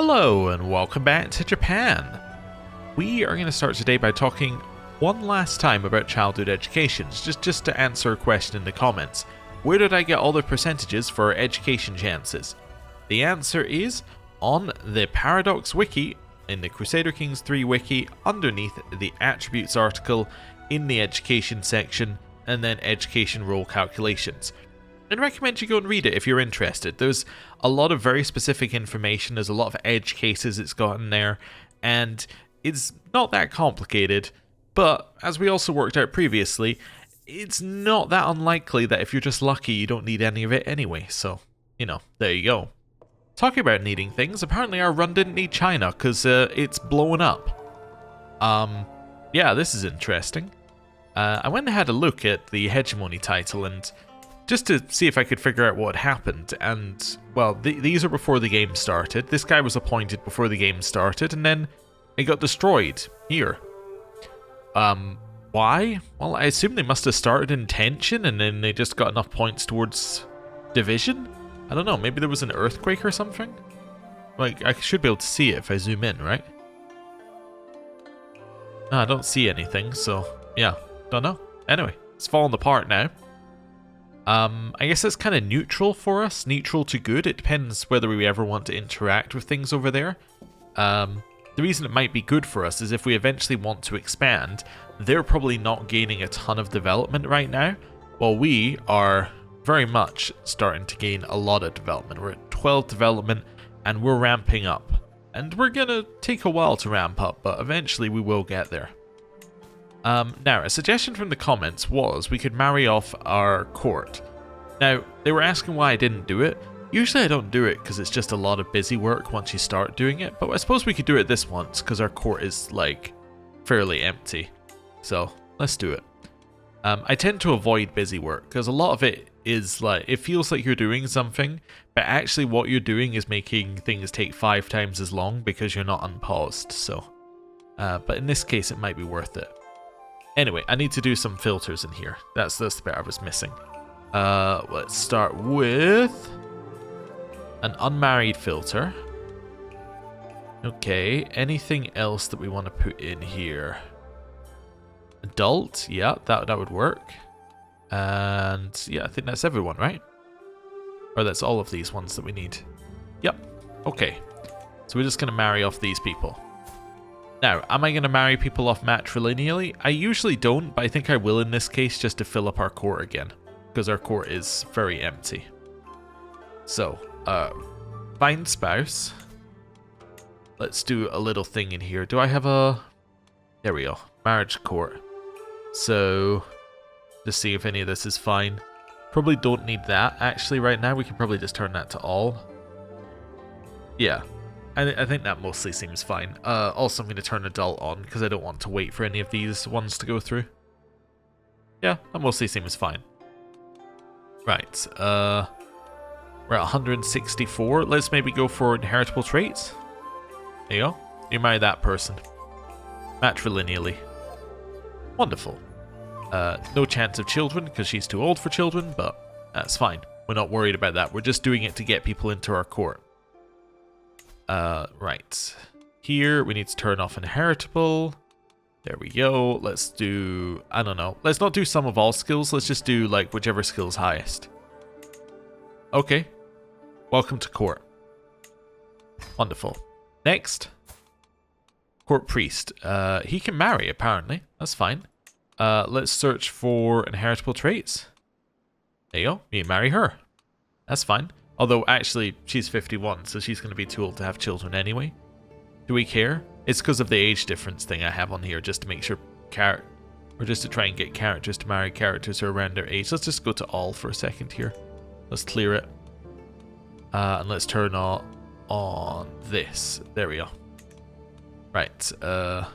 Hello and welcome back to Japan. We are going to start today by talking one last time about childhood educations, just to answer a question in the comments. Where did I get all the percentages for education chances? The answer is on the Paradox wiki, in the Crusader Kings III wiki, underneath the attributes article, in the education section, and then education roll calculations. I'd recommend you go and read it if you're interested. There's a lot of very specific information, there's a lot of edge cases it's got in there, and it's not that complicated, but as we also worked out previously, it's not that unlikely that if you're just lucky you don't need any of it anyway, so, you know, there you go. Talking about needing things, apparently our run didn't need China, because it's blowing up. Yeah, this is interesting. I went and had a look at the hegemony title, and just to see if I could figure out what happened, and, well, these are before the game started. This guy was appointed before the game started, and then it got destroyed here. Why? Well, I assume they must have started in tension, and then they just got enough points towards division? I don't know, maybe there was an earthquake or something? Like, I should be able to see it if I zoom in, right? No, I don't see anything, so, yeah, don't know. Anyway, it's falling apart now. I guess it's kind of neutral for us, neutral to good. It depends whether we ever want to interact with things over there. The reason it might be good for us is if we eventually want to expand, they're probably not gaining a ton of development right now, while we are very much starting to gain a lot of development. We're at 12 development, and we're ramping up. And we're gonna take a while to ramp up, but eventually we will get there. Now, a suggestion from the comments was we could marry off our court. Now, they were asking why I didn't do it. Usually I don't do it because it's just a lot of busy work once you start doing it, but I suppose we could do it this once because our court is, like, fairly empty. So, let's do it. I tend to avoid busy work because a lot of it is like, it feels like you're doing something, but actually what you're doing is making things take 5 times as long because you're not unpaused, so. But in this case, it might be worth it. Anyway, I need to do some filters in here. That's the bit I was missing. Let's start with an unmarried filter. Okay, anything else that we want to put in here? Adult, yeah, that would work. And yeah, I think that's everyone, right? Or that's all of these ones that we need. Yep, okay. So we're just going to marry off these people. Now, am I going to marry people off matrilineally? I usually don't, but I think I will in this case just to fill up our court again, because our court is very empty. So, find spouse. Let's do a little thing in here. Do I have a... There we go. Marriage court. So, just see if any of this is fine. Probably don't need that, actually, right now. We can probably just turn that to all. Yeah. I think that mostly seems fine. Also, I'm going to turn adult on because I don't want to wait for any of these ones to go through. Yeah, that mostly seems fine. Right, we're at 164. Let's maybe go for inheritable traits. There you go. You marry that person. Matrilineally. Wonderful. No chance of children because she's too old for children, but that's fine. We're not worried about that. We're just doing it to get people into our court. Right. Here, we need to turn off inheritable. There we go. Let's do, I don't know. Let's not do sum of all skills. Let's just do, like, whichever skill's highest. Okay. Welcome to court. Wonderful. Next. Court priest. He can marry, apparently. That's fine. Let's search for inheritable traits. There you go. You marry her. That's fine. Although, actually, she's 51, so she's going to be too old to have children anyway. Do we care? It's because of the age difference thing I have on here, just to make sure or just to try and get characters to marry characters who are around their age. Let's just go to all for a second here. Let's clear it. And let's turn on this. There we go. Right. Was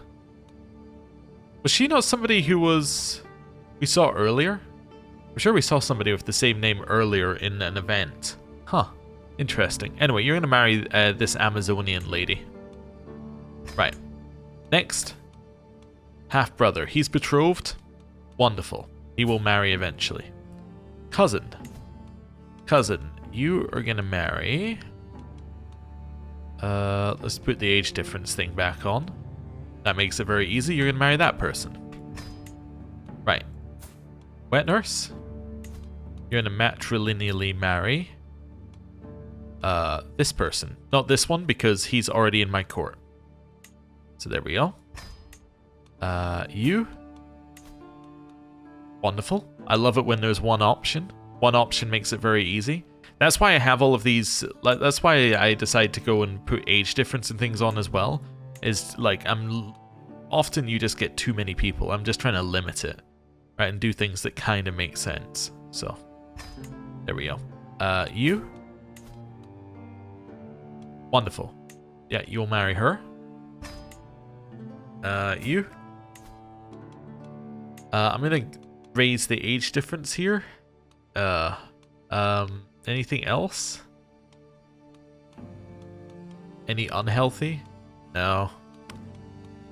she not somebody who we saw earlier? I'm sure we saw somebody with the same name earlier in an event. Huh. Interesting. Anyway, you're going to marry this Amazonian lady. Right. Next. Half-brother. He's betrothed. Wonderful. He will marry eventually. Cousin. Cousin, you are going to marry Let's put the age difference thing back on. That makes it very easy. You're gonna marry that person. Right. Wet nurse. You're gonna matrilineally marry this person. Not this one, because he's already in my court. So there we go. You. Wonderful. I love it when there's one option. One option makes it very easy. That's why I have all of these, like, that's why I decide to go and put age difference and things on as well. Is like, often you just get too many people. I'm just trying to limit it, right, and do things that kind of make sense. So, there we go. You. Wonderful. Yeah, you'll marry her. You. I'm gonna raise the age difference here. Anything else? Any unhealthy? No.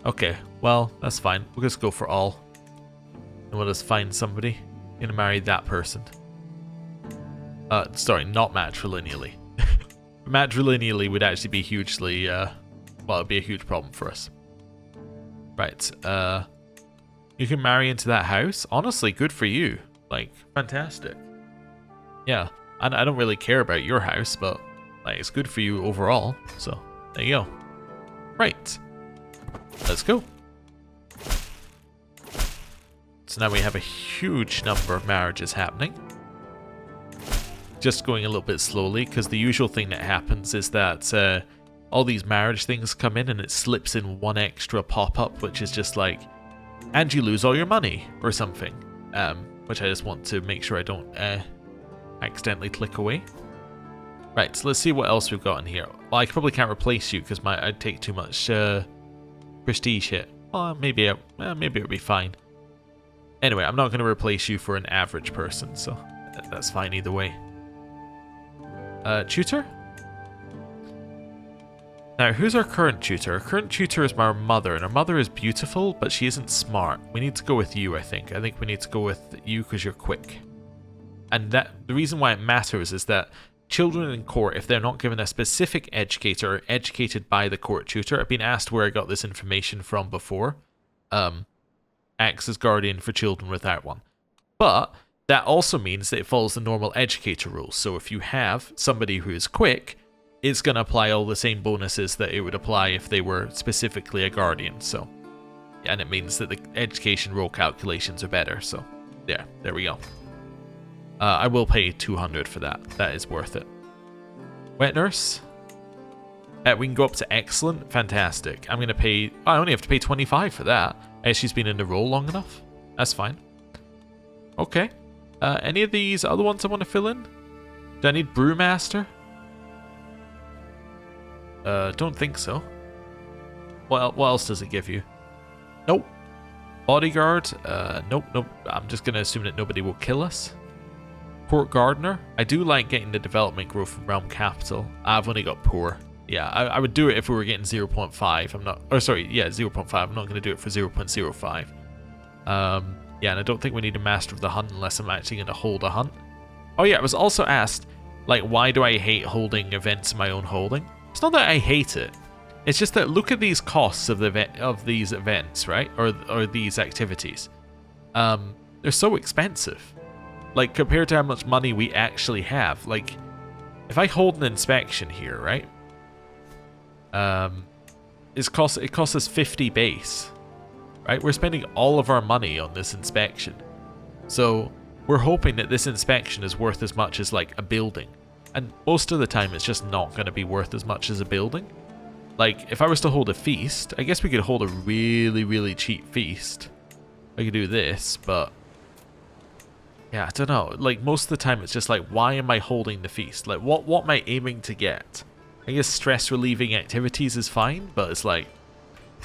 Okay, well, that's fine. We'll just go for all. And we'll just find somebody. Gonna marry that person. Sorry, not matrilineally. Matrilineally would actually be hugely, well, it'd be a huge problem for us. Right, you can marry into that house. Honestly, good for you. Like, fantastic. Yeah, I don't really care about your house, but like, it's good for you overall. So, there you go. Right. Let's go. So now we have a huge number of marriages happening. Just going a little bit slowly, because the usual thing that happens is that all these marriage things come in and it slips in one extra pop-up, which is just like, and you lose all your money, or something. Which I just want to make sure I don't accidentally click away. Right, so let's see what else we've got in here. Well, I probably can't replace you because I'd take too much prestige hit. Well, maybe it'll be fine. Anyway, I'm not going to replace you for an average person, so that's fine either way. Tutor? Now, who's our current tutor? Our current tutor is my mother, and our mother is beautiful, but she isn't smart. We need to go with you, I think. I think we need to go with you because you're quick. And the reason why it matters is that children in court, if they're not given a specific educator or educated by the court tutor, I've been asked where I got this information from before, acts as guardian for children without one. But that also means that it follows the normal educator rules. So if you have somebody who is quick, it's going to apply all the same bonuses that it would apply if they were specifically a guardian. So, and it means that the education roll calculations are better. So, yeah, there we go. I will pay 200 for that. That is worth it. Wet nurse. We can go up to excellent. Fantastic. I'm going to pay... I only have to pay 25 for that. She's been in the role long enough. That's fine. Okay. Any of these other ones I want to fill in? Do I need brewmaster? Don't think so. What else does it give you? Nope. Bodyguard? Nope. I'm just going to assume that nobody will kill us. Court Gardener. I do like getting the development growth from Realm Capital. I've only got poor. Yeah, I would do it if we were getting 0.5. I'm not... Or sorry, yeah, 0.5. I'm not going to do it for 0.05. Yeah, and I don't think we need a Master of the Hunt unless I'm actually going to hold a hunt. Oh yeah, I was also asked, like, why do I hate holding events in my own holding? It's not that I hate it. It's just that look at these costs of these events, right? Or these activities. They're so expensive. Like, compared to how much money we actually have. Like, if I hold an inspection here, right? It costs us 50 base. Right? We're spending all of our money on this inspection. So, we're hoping that this inspection is worth as much as, like, a building. And most of the time, it's just not going to be worth as much as a building. Like, if I was to hold a feast, I guess we could hold a really, really cheap feast. I could do this, but... yeah, I don't know. Like, most of the time, it's just like, why am I holding the feast? Like, what am I aiming to get? I guess stress-relieving activities is fine, but it's like...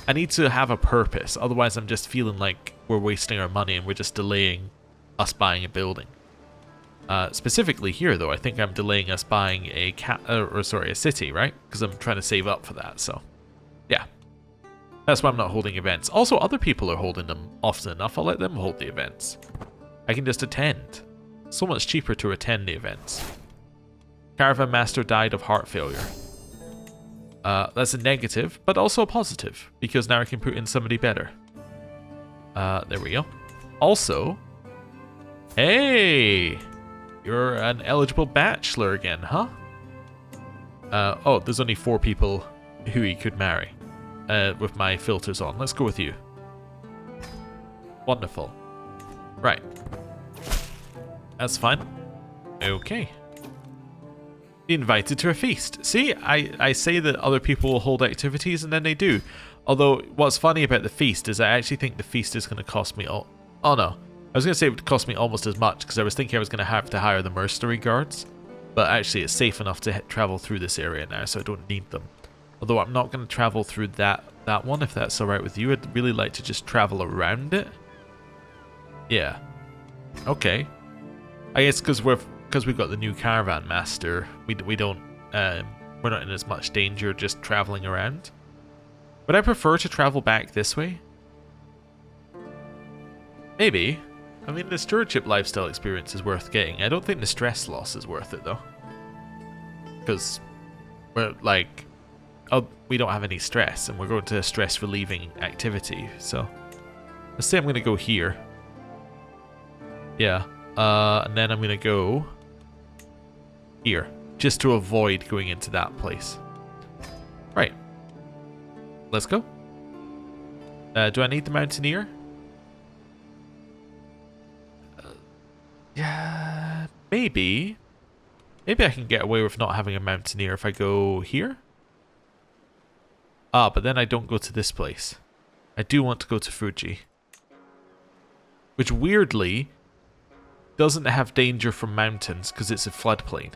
I need to have a purpose, otherwise I'm just feeling like we're wasting our money and we're just delaying us buying a building. Specifically here, though, I think I'm delaying us buying a city, right? Because I'm trying to save up for that, so... yeah. That's why I'm not holding events. Also, other people are holding them often enough. I'll let them hold the events. I can just attend. So much cheaper to attend the events. Caravan Master died of heart failure. That's a negative, but also a positive, because now I can put in somebody better. There we go. Also, hey, you're an eligible bachelor again, huh? Oh, there's only 4 people who he could marry with my filters on. Let's go with you. Wonderful. Right. That's fine. Okay. Be invited to a feast. See, I say that other people will hold activities and then they do. Although, what's funny about the feast is I actually think the feast is going to cost me oh no. I was going to say it would cost me almost as much because I was thinking I was going to have to hire the mercenary guards. But actually it's safe enough to travel through this area now, so I don't need them. Although I'm not going to travel through that one, if that's alright with you. I'd really like to just travel around it. Yeah. Okay. I guess because we've got the new caravan master, we don't we're not in as much danger just traveling around. Would I prefer to travel back this way? Maybe. I mean, the stewardship lifestyle experience is worth getting. I don't think the stress loss is worth it though, because we're like, oh, we don't have any stress, and we're going to a stress relieving activity. So let's say I'm going to go here. Yeah. And then I'm going to go here, just to avoid going into that place. Right. Let's go. Do I need the mountaineer? Yeah, maybe. Maybe I can get away with not having a mountaineer if I go here. Ah, but then I don't go to this place. I do want to go to Fuji. Which weirdly doesn't have danger from mountains because it's a floodplain.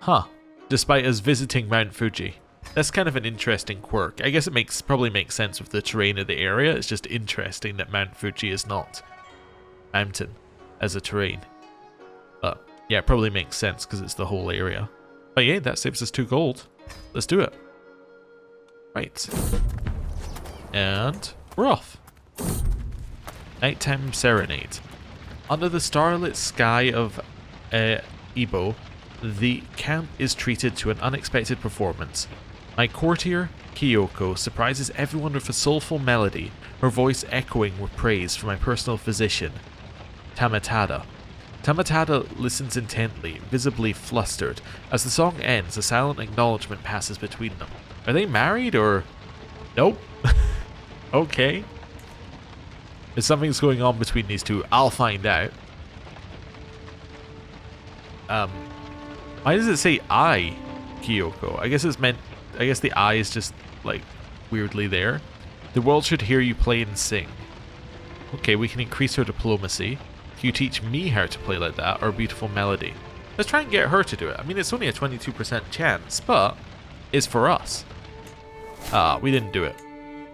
Huh. Despite us visiting Mount Fuji. That's kind of an interesting quirk. I guess it probably makes sense with the terrain of the area. It's just interesting that Mount Fuji is not mountain as a terrain. But yeah, it probably makes sense because it's the whole area. But yeah, that saves us 2 gold. Let's do it. Right. And we're off. Nighttime Serenade. Under the starlit sky of Ibo, the camp is treated to an unexpected performance. My courtier, Kyoko, surprises everyone with a soulful melody, her voice echoing with praise for my personal physician, Tamatada. Tamatada listens intently, visibly flustered. As the song ends, a silent acknowledgement passes between them. Are they married or... Nope. Okay. If something's going on between these two, I'll find out. Why does it say I, Kyoko? I guess it's meant... I guess the I is just, like, weirdly there. The world should hear you play and sing. Okay, we can increase her diplomacy. Can you teach me how to play like that, or a beautiful melody? Let's try and get her to do it. I mean, it's only a 22% chance, but it's for us. Ah, we didn't do it.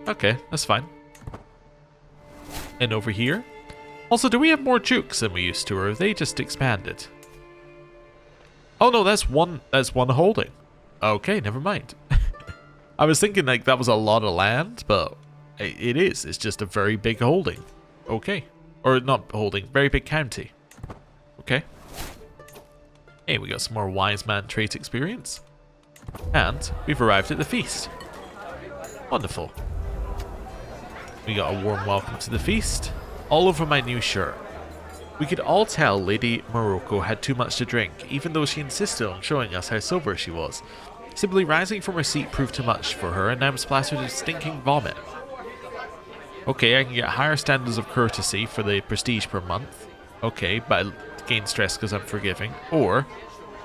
Okay, that's fine. And over here? Also, do we have more dukes than we used to, or have they just expanded? Oh no, that's one holding. Okay, never mind. I was thinking like that was a lot of land, but it is. It's just a very big holding. Okay. Or not holding, very big county. Okay. Hey, we got some more wise man trait experience. And we've arrived at the feast. Wonderful. We got a warm welcome to the feast. All over my new shirt. We could all tell Lady Morocco had too much to drink, even though she insisted on showing us how sober she was. Simply rising from her seat proved too much for her, and I'm splattered with stinking vomit. Okay, I can get higher standards of courtesy for the prestige per month. Okay, but I gain stress because I'm forgiving. Or,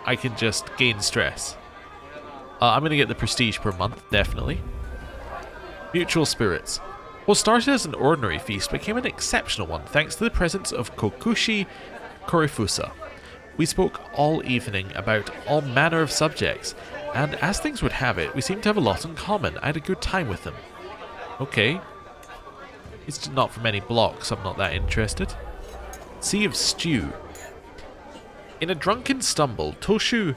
I can just gain stress. I'm going to get the prestige per month, definitely. Mutual spirits. What started as an ordinary feast became an exceptional one thanks to the presence of Kokushi Korifusa. We spoke all evening about all manner of subjects, and as things would have it, we seemed to have a lot in common. I had a good time with them. Okay. It's not from any blocks, I'm not that interested. Sea of Stew. In a drunken stumble, Toshu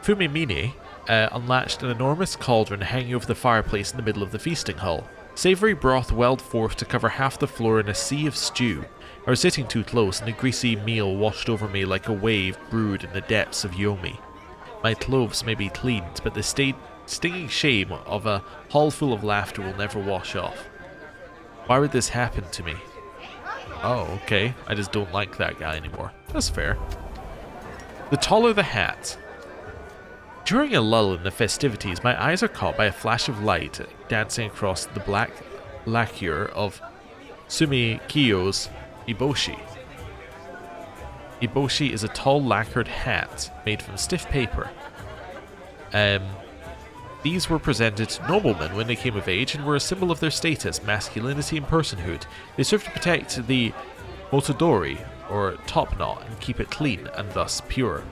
Fumimine unlatched an enormous cauldron hanging over the fireplace in the middle of the feasting hall. Savoury broth welled forth to cover half the floor in a sea of stew. I was sitting too close, and the greasy meal washed over me like a wave brewed in the depths of Yomi. My clothes may be cleaned, but the stinging shame of a hall full of laughter will never wash off. Why would this happen to me? Oh, okay. I just don't like that guy anymore. That's fair. The taller the hat. During a lull in the festivities, my eyes are caught by a flash of light dancing across the black lacquer of Sumikiyo's iboshi. Iboshi is a tall lacquered hat made from stiff paper. These were presented to noblemen when they came of age and were a symbol of their status, masculinity, and personhood. They serve to protect the motodori, or top knot, and keep it clean and thus pure.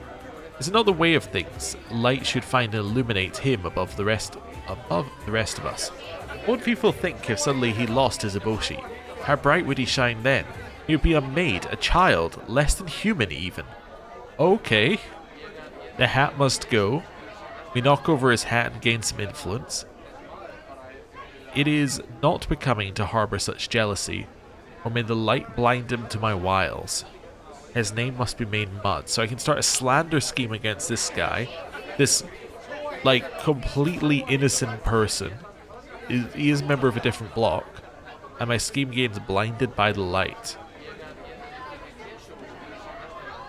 It's another way of things. Light should find and illuminate him above the rest of us. What would people think if suddenly he lost his iboshi? How bright would he shine then? He would be a maid, a child, less than human even. Okay. The hat must go. We knock over his hat and gain some influence. It is not becoming to harbour such jealousy, or may the light blind him to my wiles. His name must be made mud, so I can start a slander scheme against this guy. This, like, completely innocent person. He is a member of a different block, and my scheme gains blinded by the light.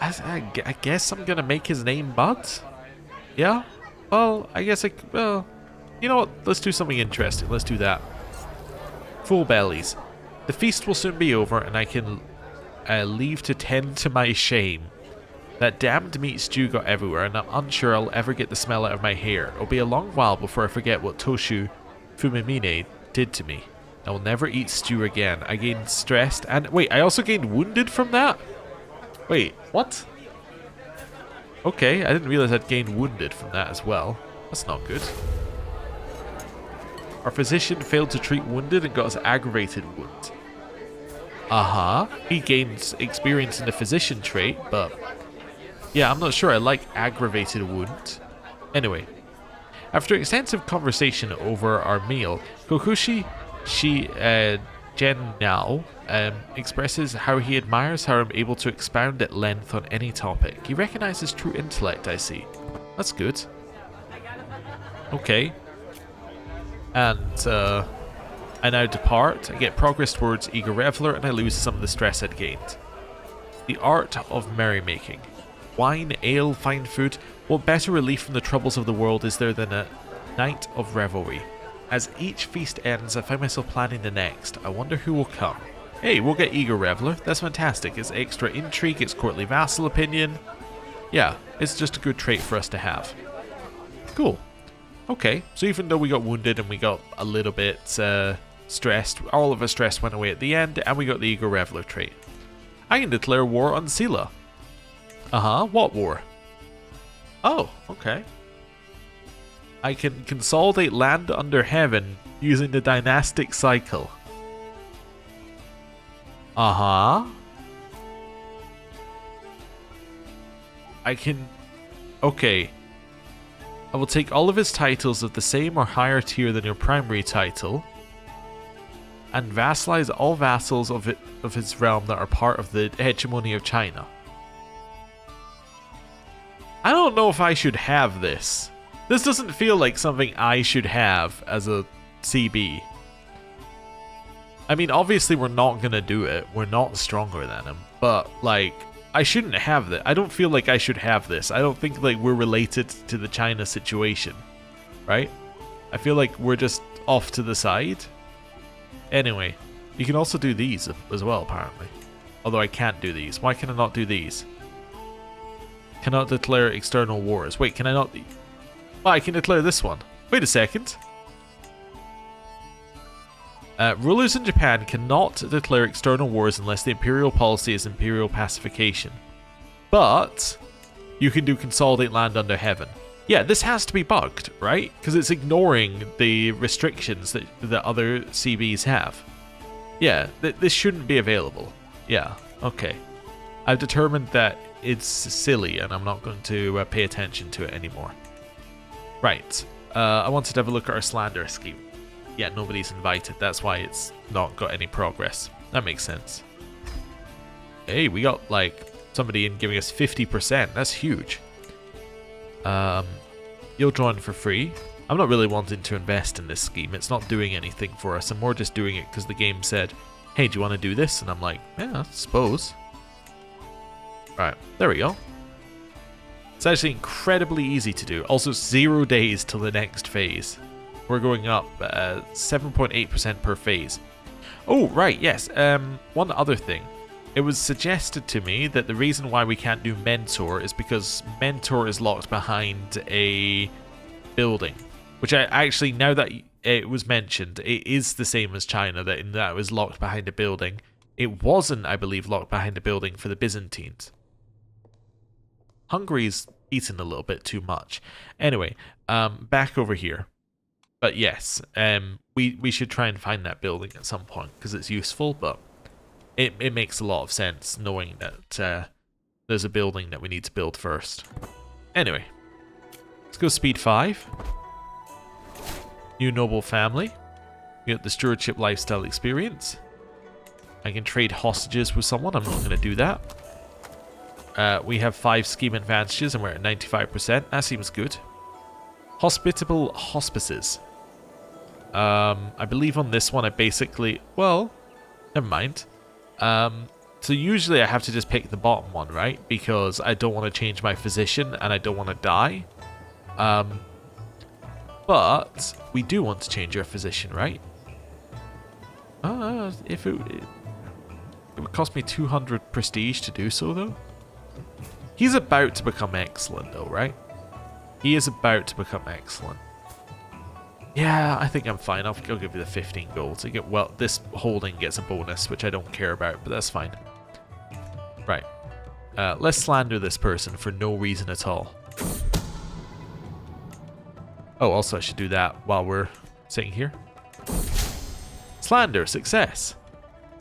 I guess I'm gonna make his name Mud? Yeah? Well, I guess well, you know what? Let's do something interesting. Let's do that. Full bellies. The feast will soon be over, and I can leave to tend to my shame. That damned meat stew got everywhere, and I'm unsure I'll ever get the smell out of my hair. It'll be a long while before I forget what Toshu Fumimine did to me. I will never eat stew again. I gained stressed, and wait, I also gained wounded from that? Wait, what? Okay, I didn't realize I'd gained wounded from that as well. That's not good. Our physician failed to treat wounded and got us aggravated wound. He gains experience in the physician trait, but yeah, I'm not sure I like aggravated wound. Anyway, after extensive conversation over our meal, Kokushi Gen Nao expresses how he admires how I'm able to expound at length on any topic. He recognizes true intellect, I see. That's good. Okay. And I now depart. I get progress towards Eager Reveler, and I lose some of the stress I'd gained. The art of merrymaking. Wine, ale, fine food. What better relief from the troubles of the world is there than a night of revelry? As each feast ends, I find myself planning the next. I wonder who will come. Hey, we'll get Eager Reveler. That's fantastic. It's extra intrigue, it's courtly vassal opinion. Yeah, it's just a good trait for us to have. Cool. Okay, so even though we got wounded and we got a little bit stressed, all of our stress went away at the end, and we got the Eager Reveler trait. I can declare war on Sela. What war? Oh, okay. I can consolidate land under heaven using the dynastic cycle. I can... Okay. I will take all of his titles of the same or higher tier than your primary title, and vassalize all vassals of his realm that are part of the hegemony of China. I don't know if I should have this. This doesn't feel like something I should have as a CB. I mean, obviously we're not gonna do it. We're not stronger than him. But, like, I shouldn't have that. I don't feel like I should have this. I don't think, like, we're related to the China situation. Right? I feel like we're just off to the side. Anyway, you can also do these as well, apparently. Although I can't do these. Why can I not do these? Cannot declare external wars. Wait, can I not... Oh, I can declare this one. Wait a second. Rulers in Japan cannot declare external wars unless the imperial policy is imperial pacification. But you can do consolidate land under heaven. Yeah, this has to be bugged, right? Because it's ignoring the restrictions that other CBs have. Yeah, this shouldn't be available. Yeah, okay. I've determined that it's silly and I'm not going to pay attention to it anymore. Right, I wanted to have a look at our slander scheme. Yeah, nobody's invited, that's why it's not got any progress. That makes sense. Hey, we got, like, somebody in giving us 50%, that's huge. You'll join for free. I'm not really wanting to invest in this scheme. It's not doing anything for us. I'm more just doing it because the game said, hey, do you want to do this? And I'm like, yeah, I suppose. Right, there we go. It's actually incredibly easy to do. Also, 0 days till the next phase. We're going up 7.8% per phase. Oh, right, yes. One other thing. It was suggested to me that the reason why we can't do Mentor is because Mentor is locked behind a building. Which I actually, now that it was mentioned, it is the same as China, that in that it was locked behind a building. It wasn't, I believe, locked behind a building for the Byzantines. Hungary's eaten a little bit too much. Anyway, back over here. But yes, we should try and find that building at some point because it's useful, but it makes a lot of sense knowing that there's a building that we need to build first. Anyway, let's go speed 5. New noble family. We got the stewardship lifestyle experience. I can trade hostages with someone. I'm not going to do that. We have 5 scheme advantages and we're at 95%. That seems good. Hospitable hospices. I believe on this one I basically... Well, never mind. So usually I have to just pick the bottom one, right? Because I don't want to change my physician and I don't want to die. But we do want to change our physician, right? If it would cost me 200 prestige to do so, though. He's about to become excellent, though, right? He is about to become excellent. Yeah, I think I'm fine. I'll give you the 15 gold. To get, well, this holding gets a bonus, which I don't care about, but that's fine. Right. Let's slander this person for no reason at all. Oh, also I should do that while we're sitting here. Slander, success.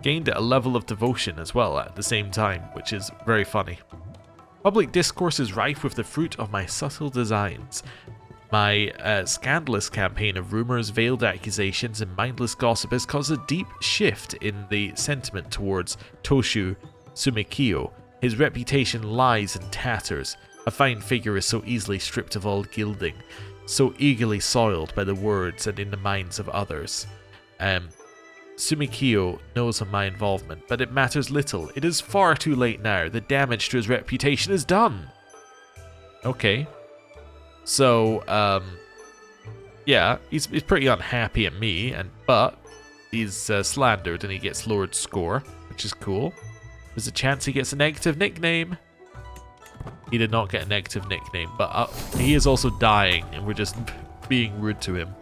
Gained a level of devotion as well at the same time, which is very funny. Public discourse is rife with the fruit of my subtle designs. My scandalous campaign of rumors, veiled accusations, and mindless gossip has caused a deep shift in the sentiment towards Toshu Sumikyo. His reputation lies in tatters. A fine figure is so easily stripped of all gilding, so eagerly soiled by the words and in the minds of others. Sumikyo knows of my involvement, but it matters little. It is far too late now. The damage to his reputation is done. Okay. So, yeah, he's pretty unhappy at me, but he's slandered and he gets lowered score, which is cool. There's a chance he gets a negative nickname. He did not get a negative nickname, but he is also dying, and we're just being rude to him.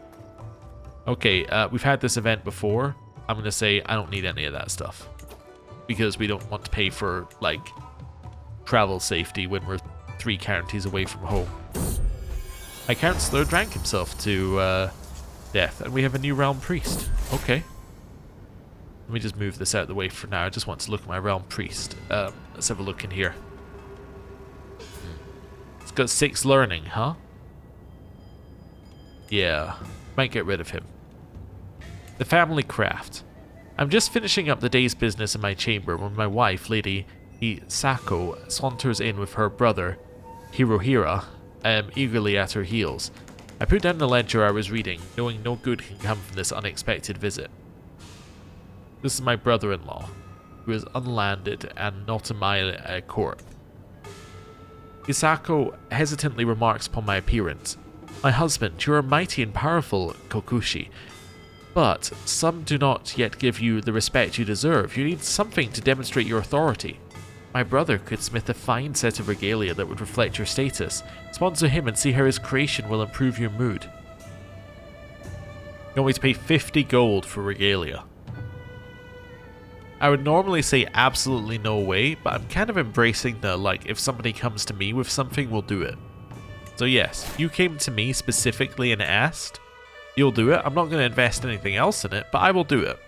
Okay, we've had this event before. I'm going to say I don't need any of that stuff. Because we don't want to pay for, like, travel safety when we're 3 counties away from home. My counselor drank himself to death, and we have a new realm priest. Okay. Let me just move this out of the way for now. I just want to look at my realm priest. Let's have a look in here. It's got 6 learning, huh? Yeah, might get rid of him. The family craft. I'm just finishing up the day's business in my chamber when my wife, Lady Hisako, saunters in with her brother, Hirohira, eagerly at her heels. I put down the ledger I was reading, knowing no good can come from this unexpected visit. This is my brother-in-law, who is unlanded and not in my court. Hisako hesitantly remarks upon my appearance. My husband, you are mighty and powerful, Kokushi. But some do not yet give you the respect you deserve. You need something to demonstrate your authority. My brother could smith a fine set of regalia that would reflect your status. Sponsor him and see how his creation will improve your mood. You want me to pay 50 gold for regalia? I would normally say absolutely no way, but I'm kind of embracing the, like, if somebody comes to me with something, we'll do it. So yes, you came to me specifically and asked, you'll do it. I'm not going to invest anything else in it, but I will do it.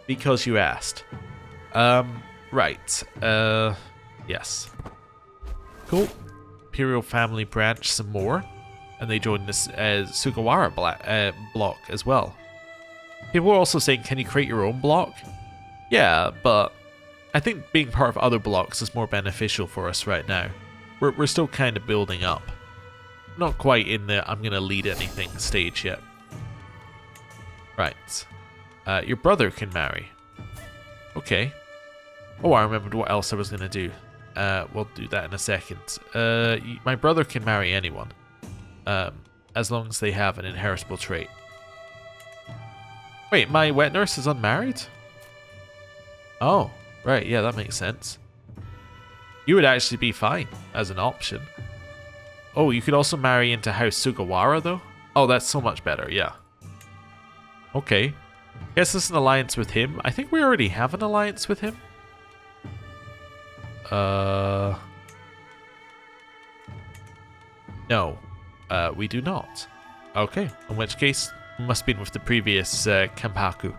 Because you asked. Right. Yes. Cool. Imperial family branch some more. And they joined this Sugawara block as well. People are also saying, can you create your own block? Yeah, but I think being part of other blocks is more beneficial for us right now. We're still kind of building up. Not quite in the I'm going to lead anything stage yet. Right. Your brother can marry. Okay. Oh, I remembered what else I was going to do. We'll do that in a second. My brother can marry anyone. As long as they have an inheritable trait. Wait, my wet nurse is unmarried? Oh, right, yeah, that makes sense. You would actually be fine as an option. Oh, you could also marry into House Sugawara, though? Oh, that's so much better, yeah. Okay. Guess it's an alliance with him. I think we already have an alliance with him. No. We do not. Okay, in which case, we must have been with the previous Kampaku.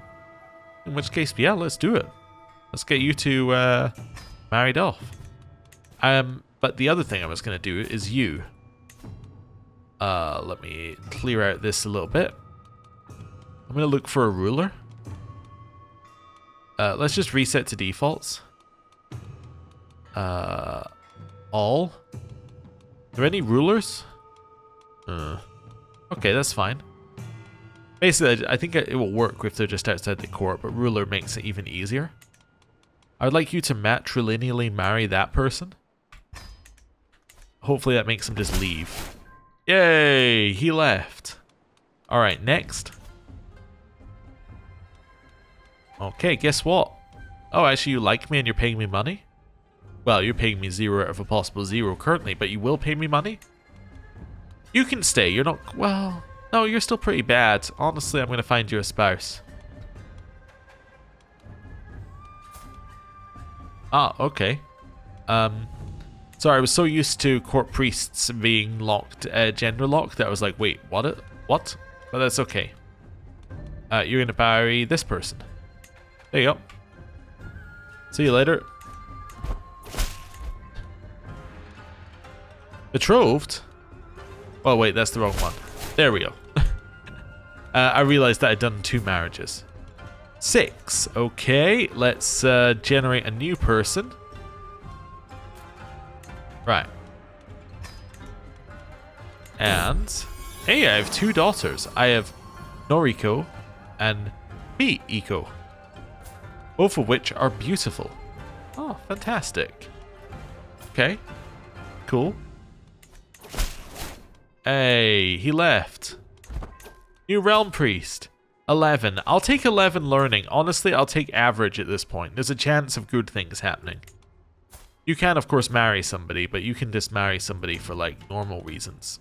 In which case, yeah, let's do it. Let's get you two married off. But the other thing I was going to do is you. Let me clear out this a little bit. I'm going to look for a ruler. Let's just reset to defaults. All. Are there any rulers? Okay, that's fine. Basically, I think it will work if they're just outside the court, but ruler makes it even easier. I would like you to matrilineally marry that person. Hopefully that makes him just leave. Yay! He left. Alright, next. Okay, guess what? Oh, actually you like me and you're paying me money? Well, you're paying me 0 out of a possible 0 currently, but you will pay me money? You can stay, you're not... Well, no, you're still pretty bad. Honestly, I'm going to find you a spouse. Ah, okay. Sorry, I was so used to court priests being locked, gender locked, that I was like, wait, what? What? But that's okay. You're going to marry this person. There you go. See you later. Betrothed? Oh wait, that's the wrong one. There we go. I realized that I'd done 2 marriages. 6. Okay, let's generate a new person. Right. And hey, I have 2 daughters. I have Noriko and Miiko. Both of which are beautiful. Oh, fantastic. Okay. Cool. Hey, he left. New realm priest. 11. I'll take 11 learning. Honestly, I'll take average at this point. There's a chance of good things happening. You can, of course, marry somebody, but you can just marry somebody for, like, normal reasons.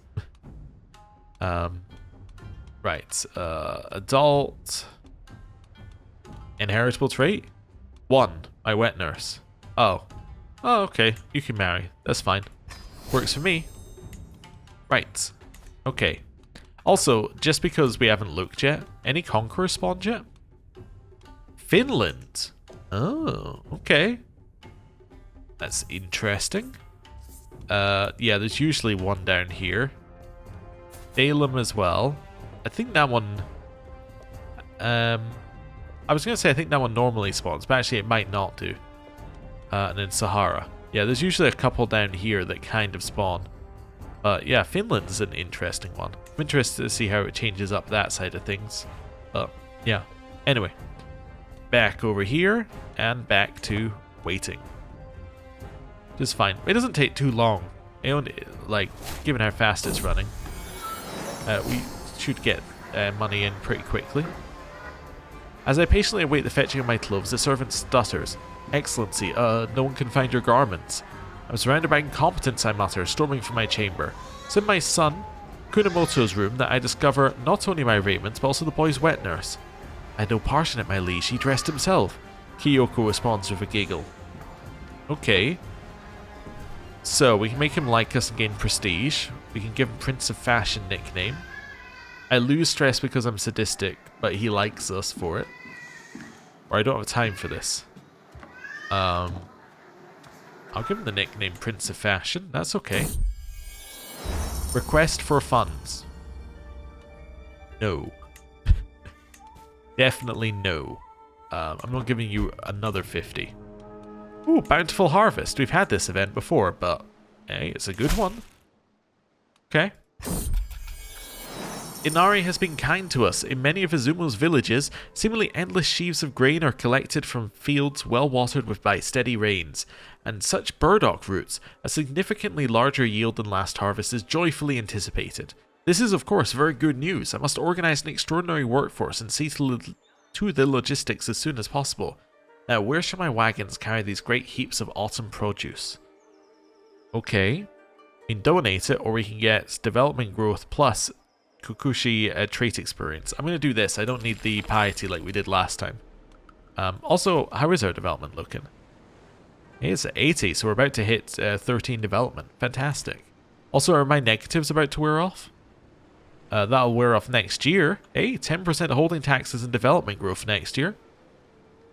Right. Adult. Inheritable trait? 1. My wet nurse. Oh. Oh, okay. You can marry. That's fine. Works for me. Right. Okay. Also, just because we haven't looked yet, any conquerors spawned yet? Finland. Oh, okay. That's interesting. Yeah, there's usually one down here. Dalem as well. I think that one... I was going to say I think that one normally spawns, but actually it might not do. And then Sahara. Yeah, there's usually a couple down here that kind of spawn. But yeah, Finland's an interesting one. I'm interested to see how it changes up that side of things. But yeah. Anyway. Back over here, and back to waiting. Just fine. It doesn't take too long. Like, given how fast it's running. We should get money in pretty quickly. As I patiently await the fetching of my clothes, the servant stutters. Excellency, no one can find your garments. I'm surrounded by incompetence, I mutter, storming from my chamber. It's in my son, Kunamoto's room, that I discover not only my raiment, but also the boy's wet nurse. I had no part in it, my liege. He dressed himself. Kyoko responds with a giggle. Okay. So, we can make him like us and gain prestige. We can give him Prince of Fashion nickname. I lose stress because I'm sadistic, but he likes us for it. Or I don't have time for this. I'll give him the nickname Prince of Fashion. That's okay. Request for funds. No. Definitely no. I'm not giving you another 50. Ooh, Bountiful Harvest. We've had this event before, but hey, it's a good one. Okay. Inari has been kind to us. In many of Izumo's villages, seemingly endless sheaves of grain are collected from fields well watered by steady rains, and such burdock roots, a significantly larger yield than last harvest, is joyfully anticipated. This is of course very good news. I must organize an extraordinary workforce and see to the logistics as soon as possible. Now, where shall my wagons carry these great heaps of autumn produce? Okay, we can donate it, or we can get development growth plus Kukushi trait experience. I'm going to do this. I don't need the piety like we did last time. Also, how is our development looking? It's at 80, so we're about to hit 13 development. Fantastic. Also, are my negatives about to wear off? That'll wear off next year. Hey, 10% holding taxes and development growth next year.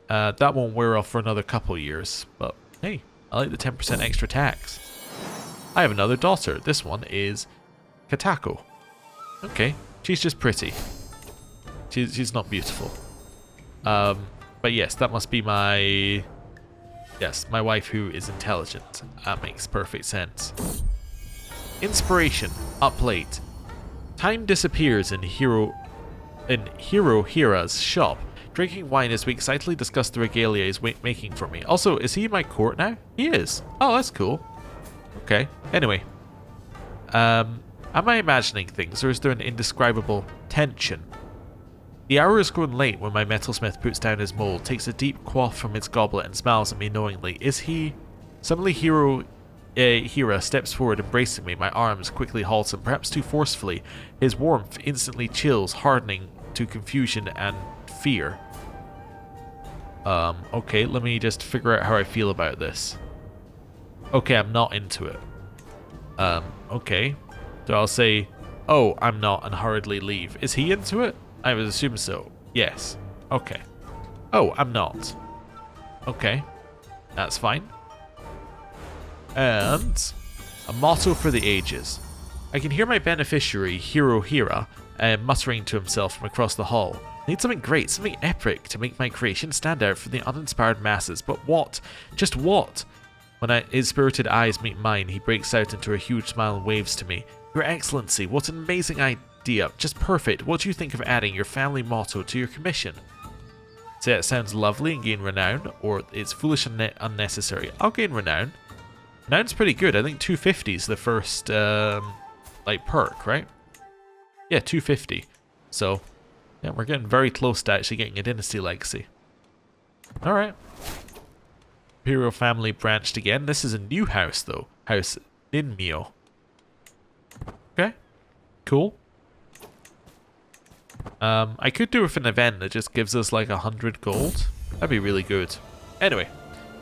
That won't wear off for another couple years, but hey, I like the 10% extra tax. I have another daughter. This one is Katako. Okay, she's just pretty. She's not beautiful. But yes, that must be my... Yes, my wife who is intelligent. That makes perfect sense. Inspiration, up late. Time disappears in Hira's shop. Drinking wine as we excitedly discuss the regalia he's making for me. Also, is he in my court now? He is. Oh, that's cool. Okay, anyway. Am I imagining things, or is there an indescribable tension? The hour is growing late when my metalsmith puts down his mold, takes a deep quaff from his goblet and smiles at me knowingly. Is he... Suddenly Hira steps forward, embracing me. My arms quickly halt him, perhaps too forcefully. His warmth instantly chills, hardening to confusion and fear. Okay, let me just figure out how I feel about this. Okay, I'm not into it. Okay. So I'll say, oh, I'm not, and hurriedly leave. Is he into it? I would assume so. Yes. Okay. Oh, I'm not. Okay. That's fine. And a motto for the ages. I can hear my beneficiary, Hira, muttering to himself from across the hall. I need something great, something epic to make my creation stand out from the uninspired masses. But what? Just what? When his spirited eyes meet mine, he breaks out into a huge smile and waves to me. Your Excellency, what an amazing idea. Just perfect. What do you think of adding your family motto to your commission? Say it sounds lovely and gain renown, or it's foolish and unnecessary. I'll gain renown. Renown's pretty good. I think 250 is the first, like, perk, right? Yeah, 250. So, yeah, we're getting very close to actually getting a Dynasty legacy. Alright. Imperial family branched again. This is a new house, though. House Ninmyo. Okay. Cool. I could do with an event that just gives us like 100 gold. That'd be really good. Anyway.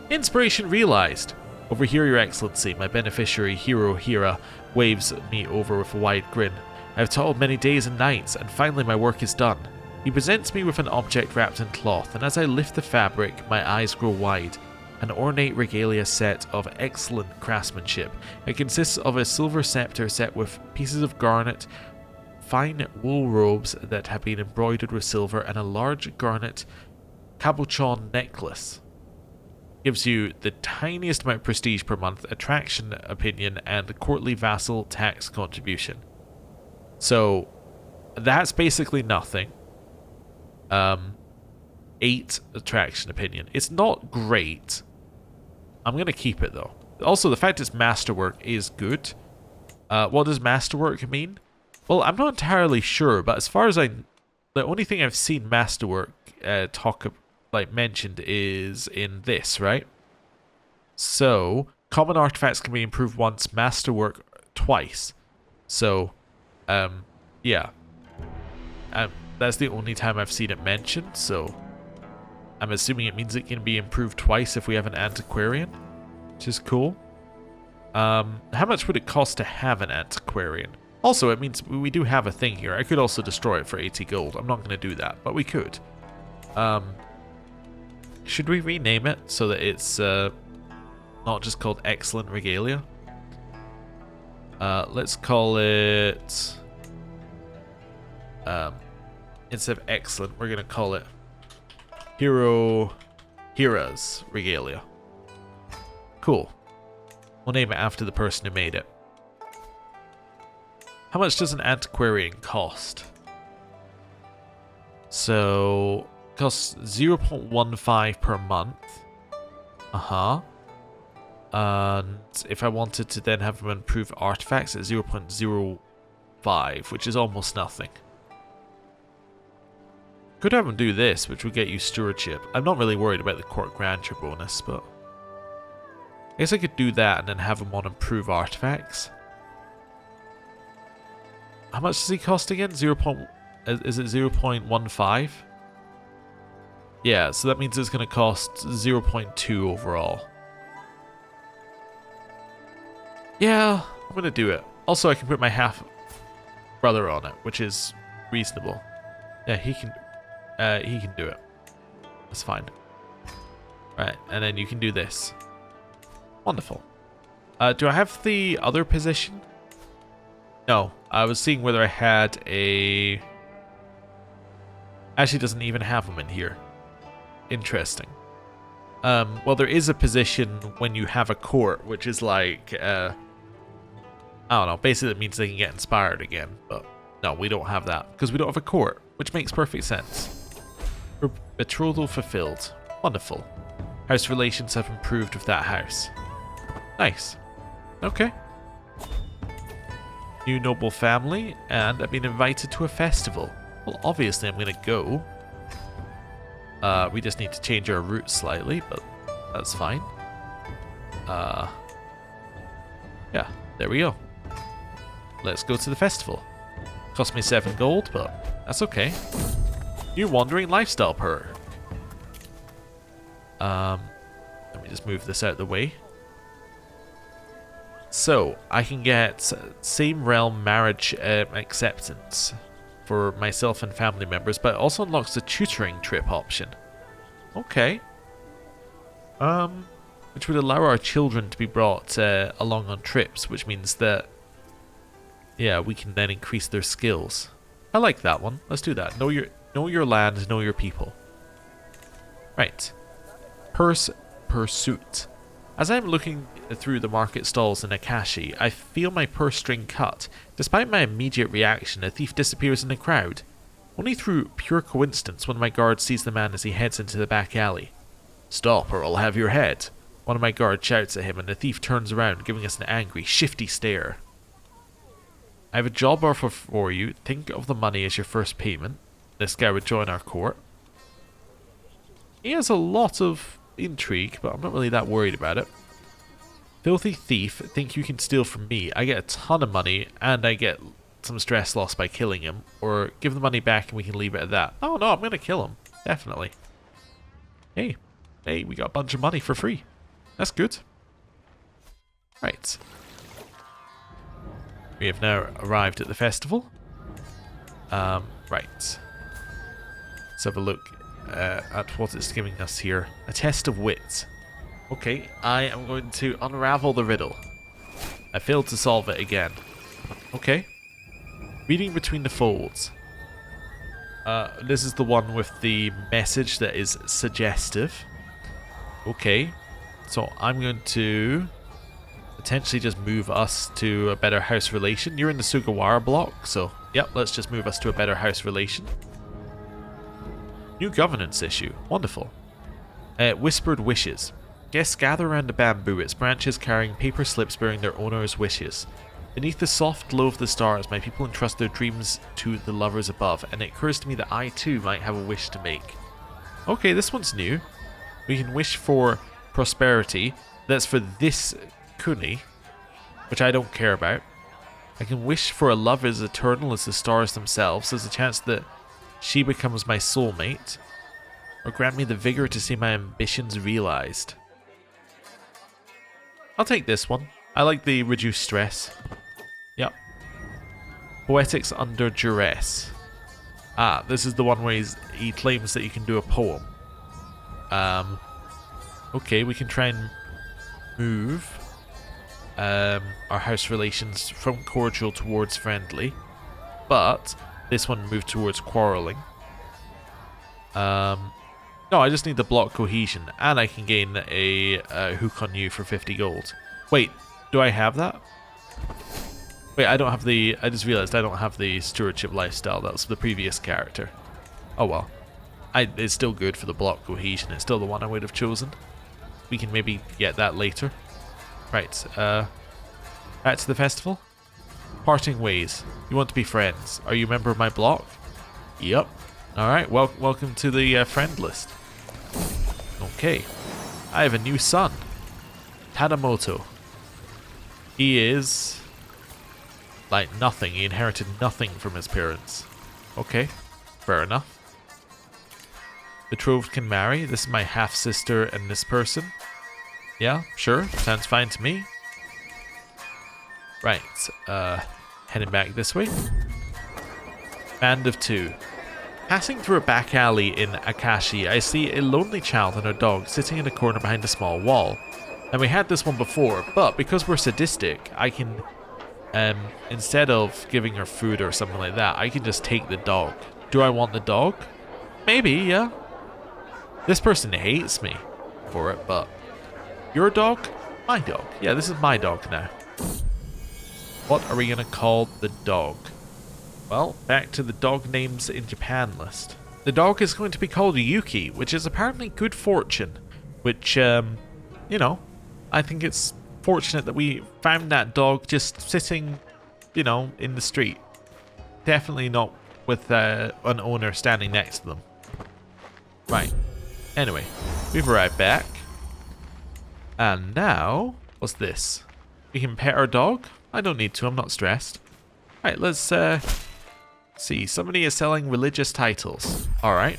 Inspiration realized. Over here, Your Excellency. My beneficiary, Hira, waves me over with a wide grin. I've toiled many days and nights, and finally my work is done. He presents me with an object wrapped in cloth, and as I lift the fabric, my eyes grow wide. An ornate regalia set of excellent craftsmanship. It consists of a silver scepter set with pieces of garnet, fine wool robes that have been embroidered with silver, and a large garnet cabochon necklace. Gives you the tiniest amount of prestige per month, attraction opinion, and courtly vassal tax contribution. So, that's basically nothing. 8 attraction opinion. It's not great. I'm going to keep it though. Also, the fact it's masterwork is good. What does masterwork mean? Well, I'm not entirely sure, but as far as the only thing I've seen masterwork mentioned is in this, right? So, common artifacts can be improved once, masterwork twice. So, yeah. That's the only time I've seen it mentioned, so I'm assuming it means it can be improved twice if we have an antiquarian, which is cool. How much would it cost to have an antiquarian? Also, it means we do have a thing here. I could also destroy it for 80 gold. I'm not going to do that, but we could. Should we rename it so that it's not just called Excellent Regalia? Let's call it... instead of Excellent, we're going to call it Hira's Regalia. Cool. We'll name it after the person who made it. How much does an antiquarian cost? So, costs 0.15 per month. And if I wanted to then have them improve artifacts at 0.05, which is almost nothing. Could have them do this, which would get you stewardship. I'm not really worried about the court grandeur bonus, but I guess I could do that and then have them on improve artifacts. How much does he cost again? Is it 0.15? Yeah, so that means it's going to cost 0.2 overall. Yeah, I'm going to do it. Also, I can put my half brother on it, which is reasonable. Yeah, he can do it. That's fine. Right, and then you can do this. Wonderful. Do I have the other position? No, I was seeing whether I had a... Actually doesn't even have them in here. Interesting. Well, there is a position when you have a court, which is like, I don't know, basically it means they can get inspired again, but no, we don't have that, because we don't have a court, which makes perfect sense. Betrothal fulfilled. Wonderful. House relations have improved with that house. Nice. Okay. New noble family, and I've been invited to a festival. Well, obviously I'm going to go. We just need to change our route slightly, but that's fine. Yeah, there we go. Let's go to the festival. Cost me 7 gold, but that's okay. New wandering lifestyle perk. Let me just move this out of the way. So, I can get same realm marriage acceptance for myself and family members, but it also unlocks the tutoring trip option. Okay. Which would allow our children to be brought along on trips, which means that, yeah, we can then increase their skills. I like that one. Let's do that. Know your land, know your people. Right. Purse pursuit. As I'm looking through the market stalls in Akashi, I feel my purse string cut. Despite my immediate reaction, a thief disappears in the crowd. Only through pure coincidence, one of my guards sees the man as he heads into the back alley. "Stop or I'll have your head," one of my guards shouts at him, and the thief turns around, giving us an angry, shifty stare. "I have a job offer for you. Think of the money as your first payment." This guy would join our court. He has a lot of intrigue, but I'm not really that worried about it. "Filthy thief, think you can steal from me. I get a ton of money, and I get some stress loss by killing him. Or give the money back and we can leave it at that." Oh no, I'm going to kill him. Definitely. Hey, we got a bunch of money for free. That's good. Right. We have now arrived at the festival. Right. Let's have a look at what it's giving us here. A test of wit. Okay, I am going to unravel the riddle. I failed to solve it again. Okay. Reading between the folds. This is the one with the message that is suggestive. Okay. So I'm going to potentially just move us to a better house relation. You're in the Sugawara block, so yep, let's just move us to a better house relation. New governance issue. Wonderful. Whispered wishes. Guests gather around the bamboo, its branches carrying paper slips bearing their owner's wishes. Beneath the soft glow of the stars, my people entrust their dreams to the lovers above, and it occurs to me that I too might have a wish to make. Okay, this one's new. We can wish for prosperity. That's for this Kuni, which I don't care about. I can wish for a love as eternal as the stars themselves. There's a chance that she becomes my soulmate, or grant me the vigor to see my ambitions realized. I'll take this one. I like the reduced stress. Yep. Poetics under duress. Ah, this is the one where he claims that you can do a poem. Okay, we can try and move our house relations from cordial towards friendly, but this one moved towards quarreling. No, I just need the block cohesion, and I can gain a hook on you for 50 gold. Wait, do I have that? Wait, I don't have the... I just realized I don't have the stewardship lifestyle. That was the previous character. Oh well. It's still good for the block cohesion. It's still the one I would have chosen. We can maybe get that later. Right, back to the festival. Parting ways. You want to be friends. Are you a member of my block? Yep. Alright, welcome to the friend list. Okay. I have a new son. Tadamoto. He is... like nothing. He inherited nothing from his parents. Okay, fair enough. Betrothed can marry. This is my half-sister and this person. Yeah, sure. Sounds fine to me. Right, heading back this way. Band of two. Passing through a back alley in Akashi, I see a lonely child and her dog sitting in a corner behind a small wall. And we had this one before, but because we're sadistic, I can, instead of giving her food or something like that, I can just take the dog. Do I want the dog? Maybe, yeah. This person hates me for it, but your dog? My dog. Yeah, this is my dog now. What are we going to call the dog? Well, back to the dog names in Japan list. The dog is going to be called Yuki, which is apparently good fortune. Which, you know, I think it's fortunate that we found that dog just sitting, you know, in the street. Definitely not with an owner standing next to them. Right. Anyway, we've arrived back. And now, what's this? We can pet our dog? I don't need to, I'm not stressed. Right, let's see. Somebody is selling religious titles. Alright.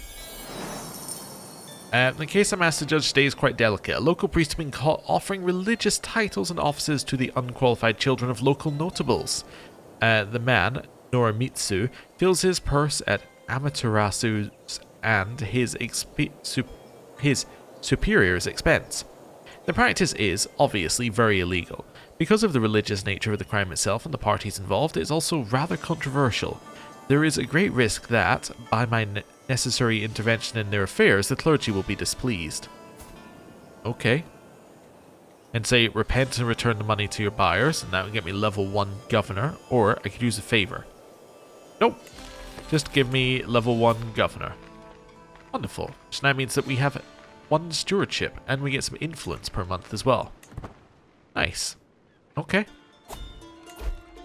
The case I'm asked to judge today is quite delicate. A local priest has been caught offering religious titles and offices to the unqualified children of local notables. The man, Norimitsu, fills his purse at Amaterasu's and his superior's expense. The practice is, obviously, very illegal. Because of the religious nature of the crime itself and the parties involved, it is also rather controversial. There is a great risk that, by my necessary intervention in their affairs, the clergy will be displeased. Okay. And say, repent and return the money to your buyers, and that would get me level 1 governor, or I could use a favor. Nope. Just give me level 1 governor. Wonderful. Which now means that we have 1 stewardship, and we get some influence per month as well. Nice. Okay.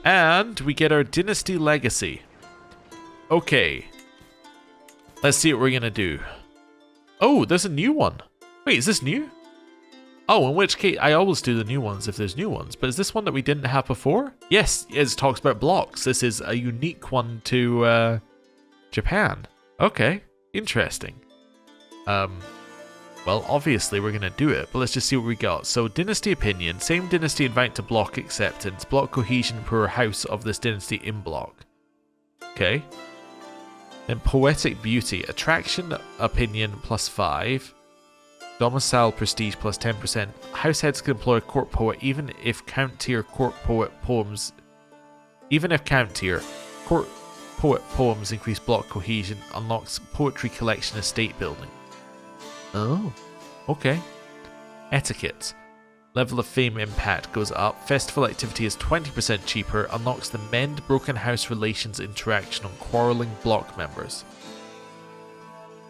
And we get our Dynasty Legacy. Okay. Let's see what we're gonna do. Oh, there's a new one. Wait, is this new? Oh, in which case, I always do the new ones if there's new ones. But is this one that we didn't have before? Yes, it talks about blocks. This is a unique one to Japan. Okay, interesting. Well, obviously we're going to do it, but let's just see what we got. So, Dynasty Opinion. Same Dynasty invite to block acceptance. Block cohesion per house of this dynasty in block. Okay. Then Poetic Beauty. Attraction Opinion +5. Domicile Prestige +10%. Househeads can employ a court poet even if count tier court poet poems... Even if count tier court poet poems increase block cohesion. Unlocks poetry collection estate building. Oh, okay. Etiquette. Level of fame impact goes up. Festival activity is 20% cheaper. Unlocks the mend broken house relations interaction on quarreling block members.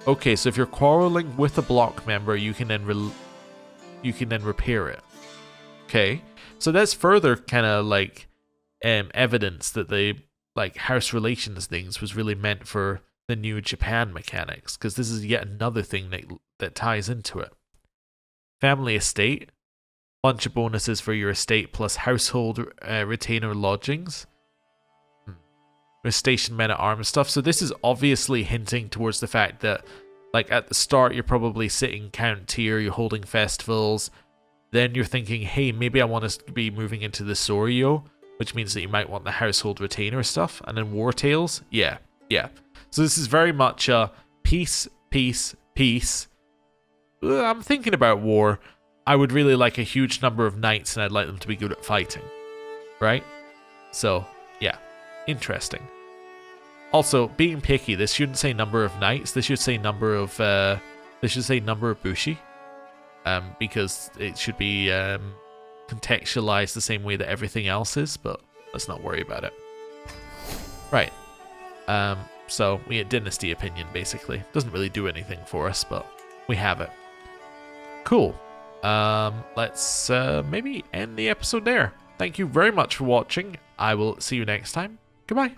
Okay, so if you're quarreling with a block member, you can then repair it. Okay, so that's further kind of like evidence that the like house relations things was really meant for the new Japan mechanics, because this is yet another thing that ties into it. Family estate, bunch of bonuses for your estate plus household retainer lodgings. Station men at arms stuff. So this is obviously hinting towards the fact that, like, at the start you're probably sitting count tier, you're holding festivals, then you're thinking, hey, maybe I want to be moving into the Soryo, which means that you might want the household retainer stuff, and then war tales. Yeah. So this is very much peace, peace, peace. I'm thinking about war. I would really like a huge number of knights, and I'd like them to be good at fighting. Right? So, yeah. Interesting. Also, being picky, this shouldn't say number of knights. This should say number of bushi, because it should be contextualized the same way that everything else is. But let's not worry about it. Right. So we get Dynasty opinion, basically. Doesn't really do anything for us, but we have it. Cool. Let's maybe end the episode there. Thank you very much for watching. I will see you next time. Goodbye.